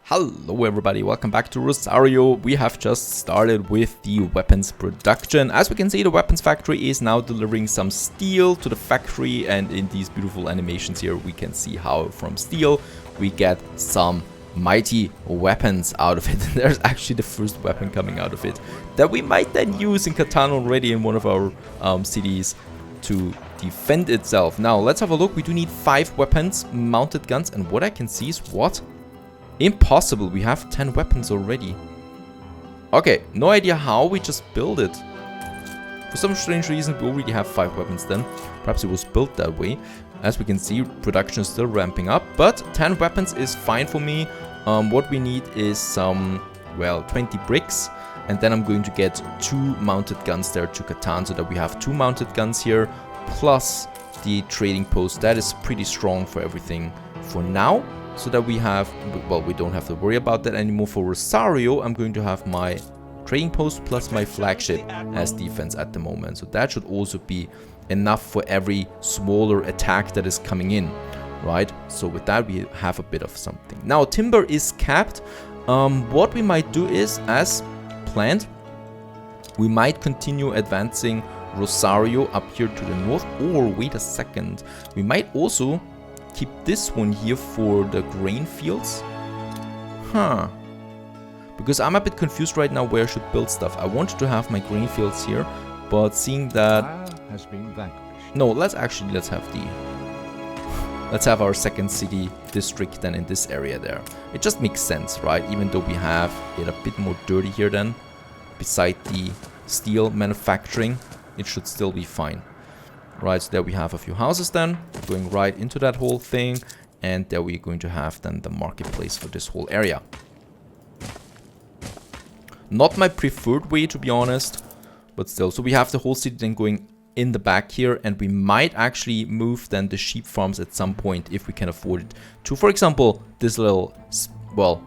Hello everybody, welcome back to Rosario. We have just started with the weapons production. As we can see, the weapons factory is now delivering some steel to the factory, and in these beautiful animations here we can see how from steel we get some mighty weapons out of it. There's actually the first weapon coming out of it that we might then use in Catan already in one of our cities to defend itself. Now let's have a look. We do need 5 weapons, mounted guns, and what I can see is what? Impossible, we have 10 weapons already. Okay, no idea how, we just built it. For some strange reason we already have 5 weapons then. Perhaps it was built that way. As we can see, production is still ramping up, but 10 weapons is fine for me. What we need is some, well, 20 bricks. And then I'm going to get 2 mounted guns there to Catan, so that we have 2 mounted guns here, plus the trading post. That is pretty strong for everything for now. So that we have, well, we don't have to worry about that anymore. For Rosario, I'm going to have my trading post plus my flagship as defense at the moment. So that should also be enough for every smaller attack that is coming in, right? So with that, we have a bit of something. Now, timber is capped. What we might do is, as planned, we might continue advancing Rosario up here to the north. Or wait a second, we might also keep this one here for the grain fields. Because I'm a bit confused right now where I should build stuff. I wanted to have my grain fields here, but seeing that has been vanquished. No, let's have our second city district then in this area there. It just makes sense, right? Even though we have it a bit more dirty here then, beside the steel manufacturing, it should still be fine. Right, so there we have a few houses then, going right into that whole thing, and there we're going to have then the marketplace for this whole area. Not my preferred way, to be honest, but still. So we have the whole city then going in the back here, and we might actually move then the sheep farms at some point if we can afford it to, for example, this little, well,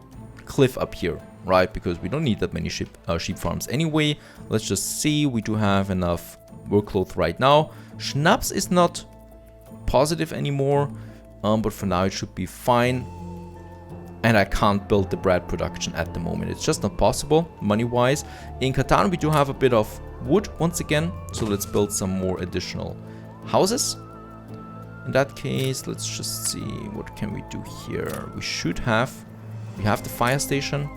cliff up here, right? Because we don't need that many sheep farms anyway. Let's just see, we do have enough workload right now. Schnapps is not positive anymore, but for now it should be fine. And I can't build the bread production at the moment. It's just not possible, money-wise. In Catan we do have a bit of wood once again, so let's build some more additional houses. In that case, let's just see, what can we do here? We have the fire station,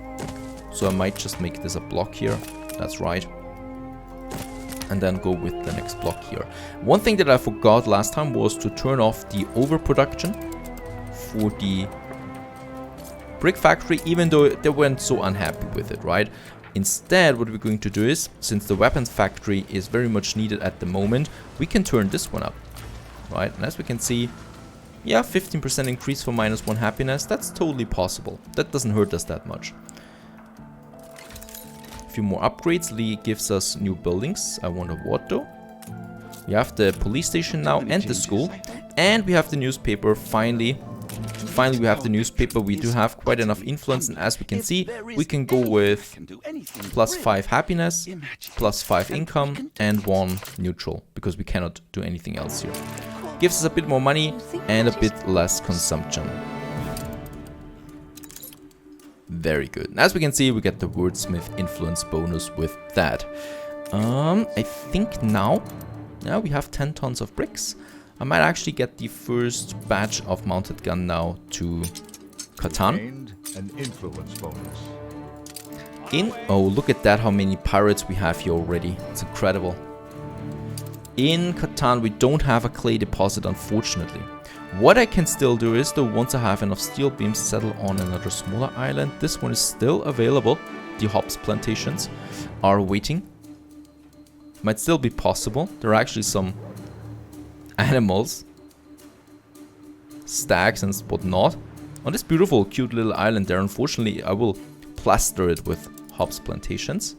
so I might just make this a block here. That's right. And then go with the next block here. One thing that I forgot last time was to turn off the overproduction for the brick factory, even though they weren't so unhappy with it, right? Instead, what we're going to do is, since the weapons factory is very much needed at the moment, we can turn this one up, right? And as we can see, yeah, 15% increase for -1 happiness. That's totally possible. That doesn't hurt us that much. Few more upgrades. Lee gives us new buildings. I wonder what though. We have the police station now and the school, and we have the newspaper. Finally we have the newspaper. We do have quite enough influence, and as we can see, we can go with +5 happiness, +5 income, and 1 neutral, because we cannot do anything else here. Gives us a bit more money and a bit less consumption. Very good. And as we can see, we get the wordsmith influence bonus with that. I think now we have 10 tons of bricks. I might actually get the first batch of mounted gun now to Catan. An influence bonus. Oh, look at that, how many pirates we have here already. It's incredible. In Catan, we don't have a clay deposit, unfortunately. What I can still do is, though, once I have enough steel beams, settle on another smaller island. This one is still available. The hops plantations are waiting. Might still be possible. There are actually some animals, stags and whatnot, on this beautiful, cute little island there. Unfortunately, I will plaster it with hops plantations.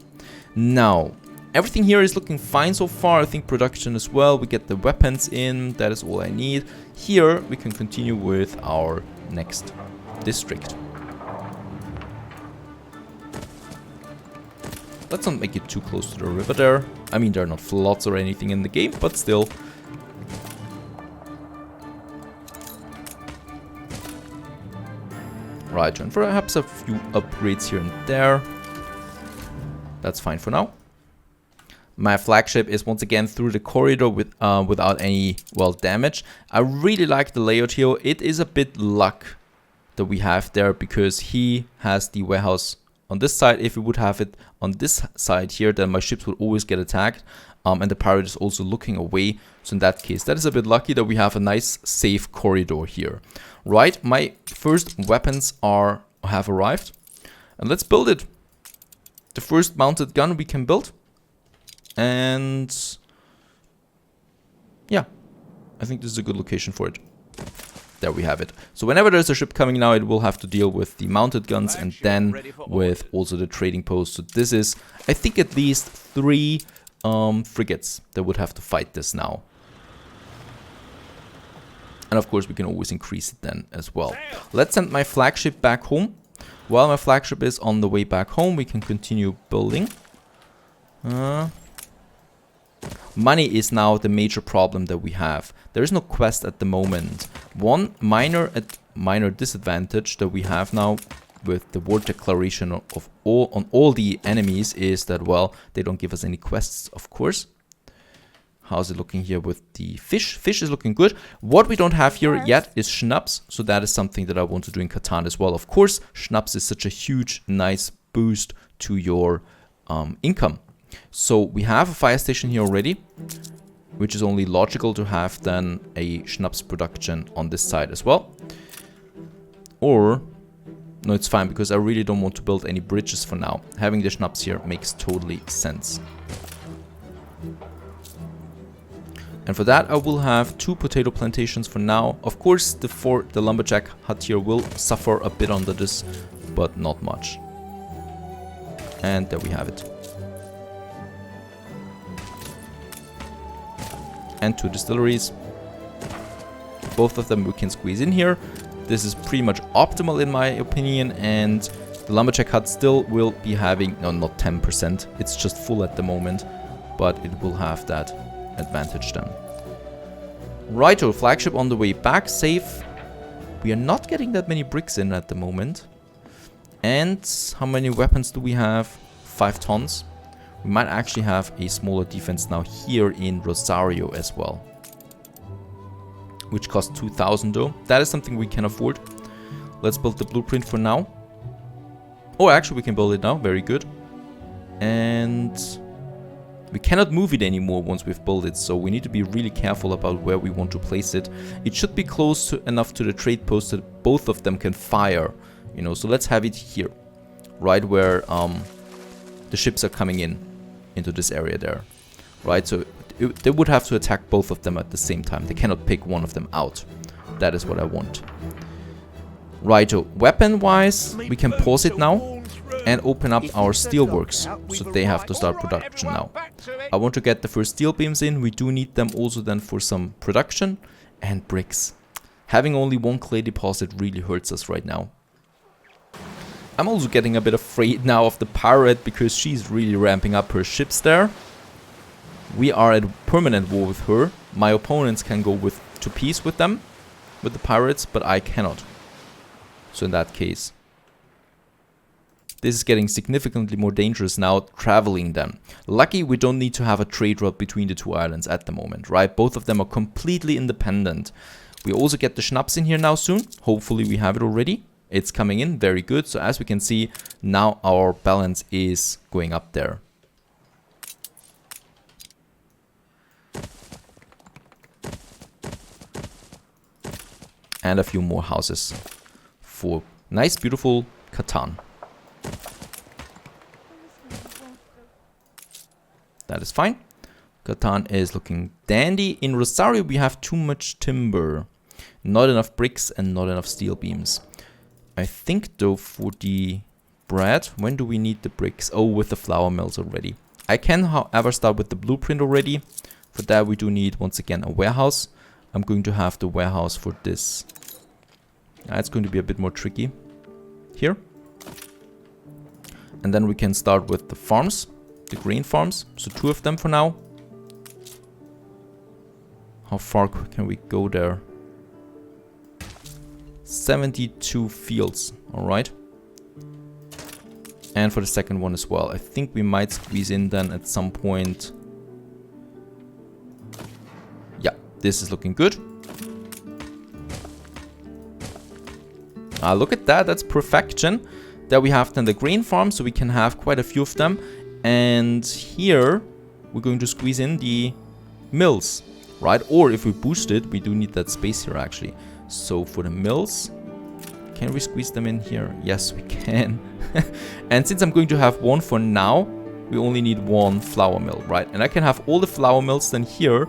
Now, everything here is looking fine so far. I think production as well. We get the weapons in. That is all I need. Here, we can continue with our next district. Let's not make it too close to the river there. I mean, there are not floods or anything in the game, but still. Right, and perhaps a few upgrades here and there. That's fine for now. My flagship is once again through the corridor with without any, well, damage. I really like the layout here. It is a bit luck that we have there because he has the warehouse on this side. If we would have it on this side here, then my ships would always get attacked. And the pirate is also looking away. So in that case, that is a bit lucky that we have a nice safe corridor here. Right, my first weapons have arrived. And let's build it. The first mounted gun we can build. And yeah, I think this is a good location for it. There we have it. So whenever there's a ship coming now, it will have to deal with the mounted guns and then with also the trading post. So this is, I think, at least 3 frigates that would have to fight this now. And of course we can always increase it then as well. Let's send my flagship back home. While my flagship is on the way back home, we can continue building. Money is now the major problem that we have. There is no quest at the moment. One minor disadvantage that we have now with the war declaration of all the enemies is that, well, they don't give us any quests, of course. How's it looking here with the fish? Fish is looking good. What we don't have here yet is schnapps, so that is something that I want to do in Catan as well. Of course, schnapps is such a huge, nice boost to your income. So we have a fire station here already, which is only logical to have then a schnapps production on this side as well. Or, no, it's fine because I really don't want to build any bridges for now. Having the schnapps here makes totally sense. And for that I will have 2 potato plantations for now. Of course the lumberjack hut here will suffer a bit under this, but not much. And there we have it. And 2 distilleries. Both of them we can squeeze in here. This is pretty much optimal in my opinion, and the lumberjack hut still will be having, no, not 10%, it's just full at the moment, but it will have that advantage then. Righto, flagship on the way back, safe. We are not getting that many bricks in at the moment. And how many weapons do we have? 5 tons. We might actually have a smaller defense now here in Rosario as well, which costs 2,000 though. That is something we can afford. Let's build the blueprint for now. Oh, actually we can build it now, very good. And we cannot move it anymore once we've built it, so we need to be really careful about where we want to place it. It should be close enough to the trade post that both of them can fire, you know, so let's have it here, right where the ships are coming into this area there, right? So they would have to attack both of them at the same time. They cannot pick one of them out. That is what I want. Righto, weapon-wise, we can pause it now and open up our steelworks, so they have to start production now. I want to get the first steel beams in. We do need them also then for some production and bricks. Having only 1 clay deposit really hurts us right now. I'm also getting a bit afraid now of the pirate because she's really ramping up her ships there. We are at permanent war with her. My opponents can go to peace with them, with the pirates, but I cannot. So in that case, this is getting significantly more dangerous now traveling then. Lucky we don't need to have a trade route between the 2 islands at the moment, right? Both of them are completely independent. We also get the schnapps in here now soon. Hopefully we have it already. It's coming in, very good. So as we can see, now our balance is going up there. And a few more houses for nice, beautiful Catan. That is fine. Catan is looking dandy. In Rosario, we have too much timber. Not enough bricks and not enough steel beams. I think, though, for the bread, when do we need the bricks? Oh, with the flour mills already. I can, however, start with the blueprint already. For that, we do need, once again, a warehouse. I'm going to have the warehouse for this. It's going to be a bit more tricky here. And then we can start with the farms, the grain farms. So 2 of them for now. How far can we go there? 72 fields. Alright. And for the second one as well. I think we might squeeze in then at some point. Yeah, this is looking good. Look at that, that's perfection. There we have then the grain farm, so we can have quite a few of them. And here, we're going to squeeze in the mills, right? Or if we boost it, we do need that space here actually. So for the mills, can we squeeze them in here? Yes, we can. And since I'm going to have one for now, we only need one flour mill, right? And I can have all the flour mills then here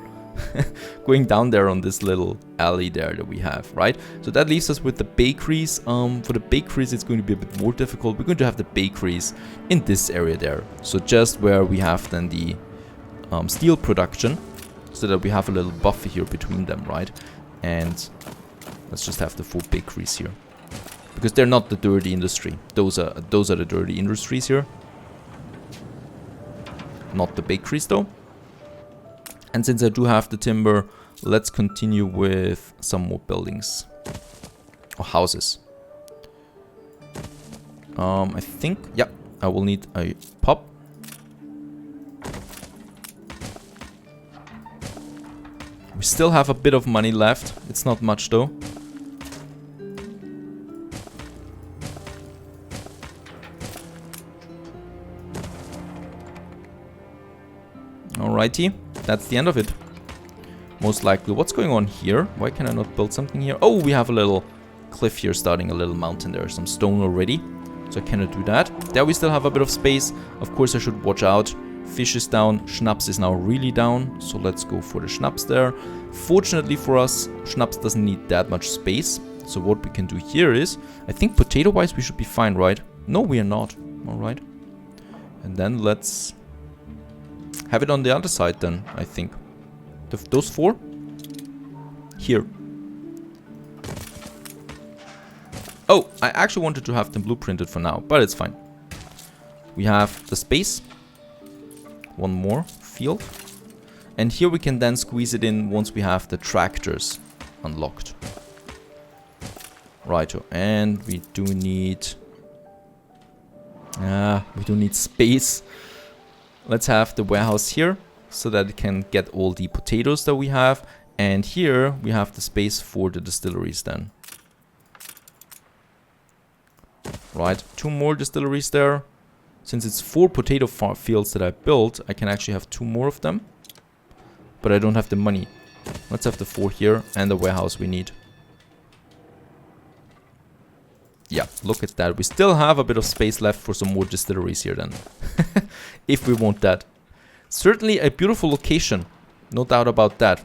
going down there on this little alley there that we have, right? So that leaves us with the bakeries. For the bakeries, it's going to be a bit more difficult. We're going to have the bakeries in this area there. So just where we have then the steel production, so that we have a little buffer here between them, right? And let's just have the 4 bakeries here. Because they're not the dirty industry. Those are the dirty industries here. Not the bakeries though. And since I do have the timber, let's continue with some more buildings. Or houses. I think, yeah, I will need a pub. We still have a bit of money left. It's not much though. Alrighty, that's the end of it. Most likely. What's going on here? Why can I not build something here? Oh, we have a little cliff here starting a little mountain there. Some stone already. So I cannot do that. There we still have a bit of space. Of course I should watch out. Fish is down. Schnapps is now really down. So let's go for the Schnapps there. Fortunately for us, Schnapps doesn't need that much space. So what we can do here is, I think potato wise we should be fine, right? No, we are not. Alright. And then let's have it on the other side then, I think. Those 4? Here. Oh, I actually wanted to have them blueprinted for now, but it's fine. We have the space. One more field. And here we can then squeeze it in once we have the tractors unlocked. Righto, and we do need space. Let's have the warehouse here, so that it can get all the potatoes that we have. And here we have the space for the distilleries then. Right, 2 more distilleries there. Since it's 4 potato fields that I built, I can actually have 2 more of them. But I don't have the money. Let's have the 4 here and the warehouse we need. Yeah, look at that. We still have a bit of space left for some more distilleries here then. If we want that. Certainly a beautiful location. No doubt about that.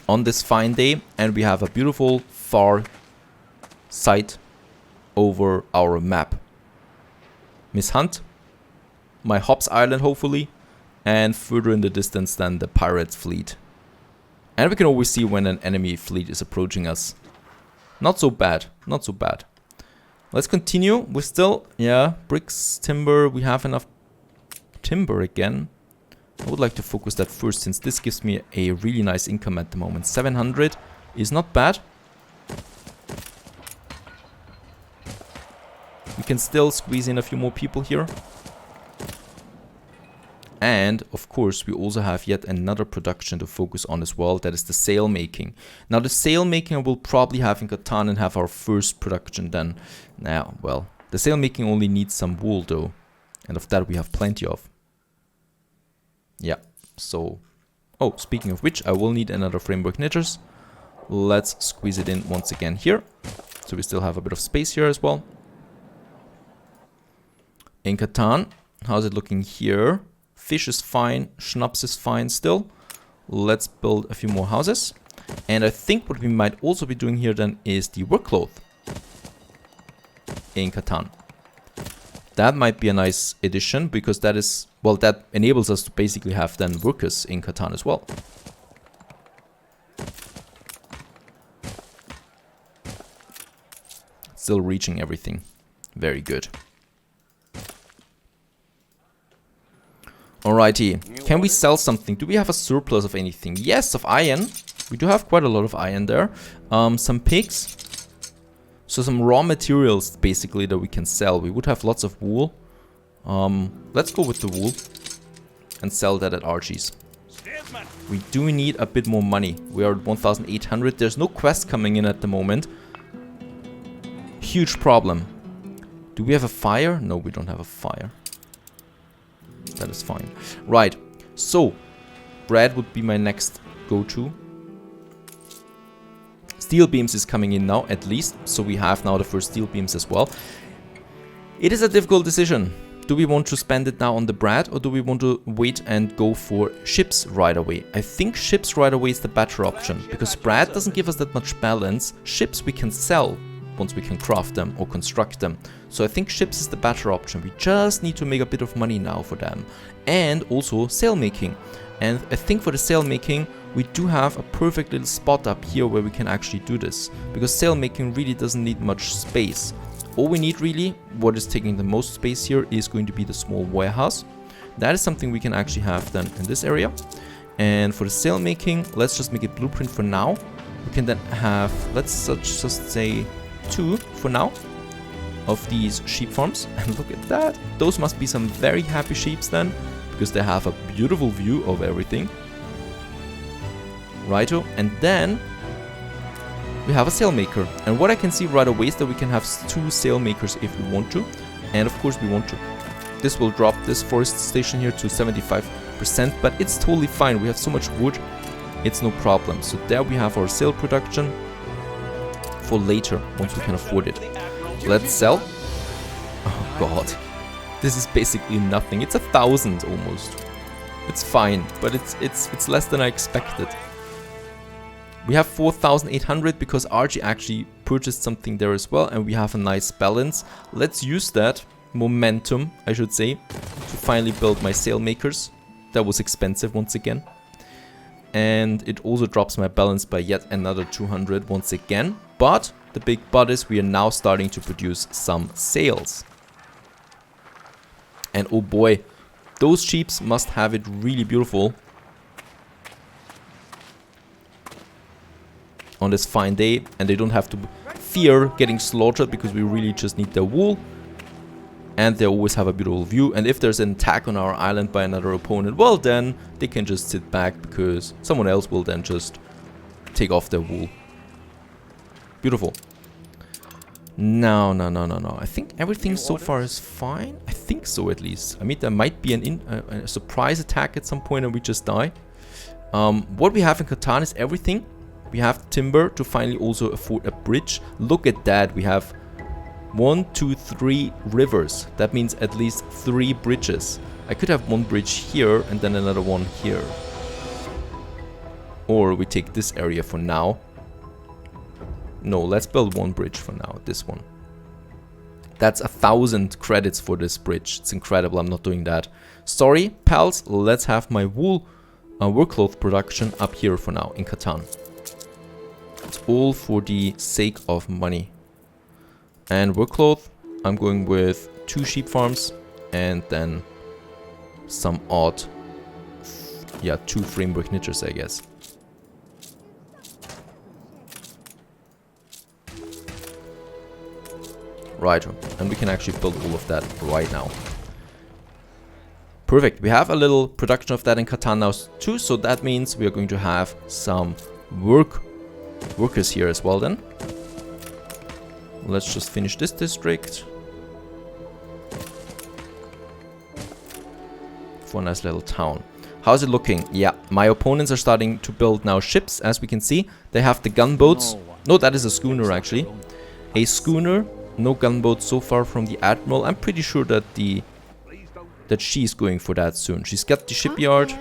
On this fine day, and we have a beautiful far sight over our map. Miss Hunt. My Hobbs Island, hopefully. And further in the distance then the pirate fleet. And we can always see when an enemy fleet is approaching us. Not so bad. Not so bad. Let's continue. We're still, yeah, bricks, timber. We have enough timber again. I would like to focus that first, since this gives me a really nice income at the moment. 700 is not bad. We can still squeeze in a few more people here. And, of course, we also have yet another production to focus on as well. That is the sail making. Now, the sail making I will probably have in Catan and have our first production then. Now, well, the sail making only needs some wool, though. And of that we have plenty of. Yeah, so... Oh, speaking of which, I will need another framework knitters. Let's squeeze it in once again here. So we still have a bit of space here as well. In Catan, how's it looking here? Fish is fine, Schnapps is fine still. Let's build a few more houses. And I think what we might also be doing here then is the work cloth in Catan. That might be a nice addition, because that is, well, that enables us to basically have then workers in Catan as well. Still reaching everything. Very good. Alrighty, can we sell something? Do we have a surplus of anything? Yes, of iron. We do have quite a lot of iron there. Some pigs. So some raw materials, basically, that we can sell. We would have lots of wool. Let's go with the wool and sell that at RG's. We do need a bit more money. We are at 1,800. There's no quest coming in at the moment. Huge problem. Do we have a fire? No, we don't have a fire. That is fine. Right. So, bread would be my next go-to. Steel beams is coming in now, at least. So we have now the first steel beams as well. It is a difficult decision. Do we want to spend it now on the bread, or do we want to wait and go for ships right away? I think ships right away is the better option, because bread doesn't give us that much balance. Ships we can sell once we can craft them or construct them. So I think ships is the better option. We just need to make a bit of money now for them. And also sail making. And I think for the sail making, we do have a perfect little spot up here where we can actually do this. Because sail making really doesn't need much space. All we need really, what is taking the most space here, is going to be the small warehouse. That is something we can actually have then in this area. And for the sail making, let's just make a blueprint for now. We can then have, let's just say 2 for now of these sheep farms. And look at that. Those must be some very happy sheeps then, because they have a beautiful view of everything. Righto. And then we have a sailmaker. And what I can see right away is that we can have 2 sailmakers if we want to. And of course we want to. This will drop this forest station here to 75%, but it's totally fine. We have so much wood, it's no problem. So there we have our sail production for later, once we can afford it. Let's sell. Oh god. This is basically nothing. It's 1,000 almost. It's fine, but it's less than I expected. We have 4,800 because RG actually purchased something there as well, and we have a nice balance. Let's use that momentum, I should say, to finally build my sailmakers. That was expensive once again. And it also drops my balance by yet another 200 once again. But the big but is we are now starting to produce some sails. And oh boy, those sheeps must have it really beautiful on this fine day, and they don't have to fear getting slaughtered because we really just need their wool, and they always have a beautiful view. And if there's an attack on our island by another opponent, well then they can just sit back because someone else will then just take off their wool. Beautiful. No. I think everything so far is fine. I think so, at least. I mean, there might be a surprise attack at some point and we just die. What we have in Catan is everything. We have timber to finally also afford a bridge. Look at that. We have 1, 2, 3 rivers. That means at least 3 bridges. I could have 1 bridge here and then another one here. Or we take this area for now. No, let's build 1 bridge for now. This one. That's 1,000 credits for this bridge. It's incredible. I'm not doing that. Sorry, pals. Let's have my wool work cloth production up here for now in Catan. It's all for the sake of money. And work cloth, I'm going with 2 sheep farms and then some odd, 2 framework niches, I guess. Right, and we can actually build all of that right now. Perfect. We have a little production of that in Catan now too, so that means we are going to have some workers here as well then. Let's just finish this district for a nice little town. How's it looking? Yeah, my opponents are starting to build now ships, as we can see. They have the gunboats. No, that is a schooner actually. A schooner, no gunboats so far from the admiral. I'm pretty sure that she's going for that soon. She's got the shipyard.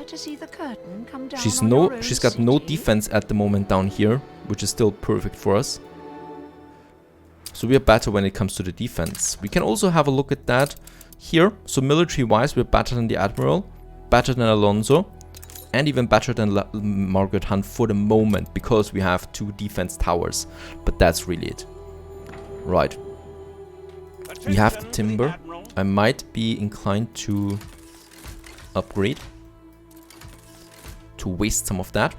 She's got no defense at the moment down here, which is still perfect for us. So we are better when it comes to the defense. We can also have a look at that here. So military-wise, we're better than the Admiral, better than Alonso, and even better than Margaret Hunt for the moment, because we have 2 defense towers. But that's really it. Right. We have the timber. I might be inclined to upgrade to waste some of that.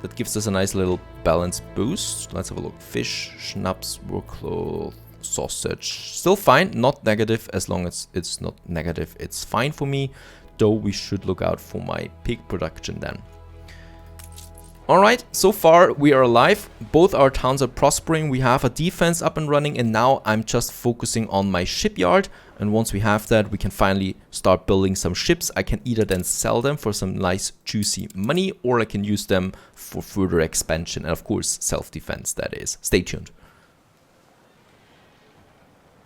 That gives us a nice little balance boost. Let's have a look. Fish, schnapps, workcloth, sausage. Still fine, not negative. As long as it's not negative, it's fine for me. Though we should look out for my pig production then. Alright, so far we are alive. Both our towns are prospering. We have a defense up and running, and now I'm just focusing on my shipyard. And once we have that, we can finally start building some ships. I can either then sell them for some nice juicy money, or I can use them for further expansion and of course self-defense, that is. Stay tuned.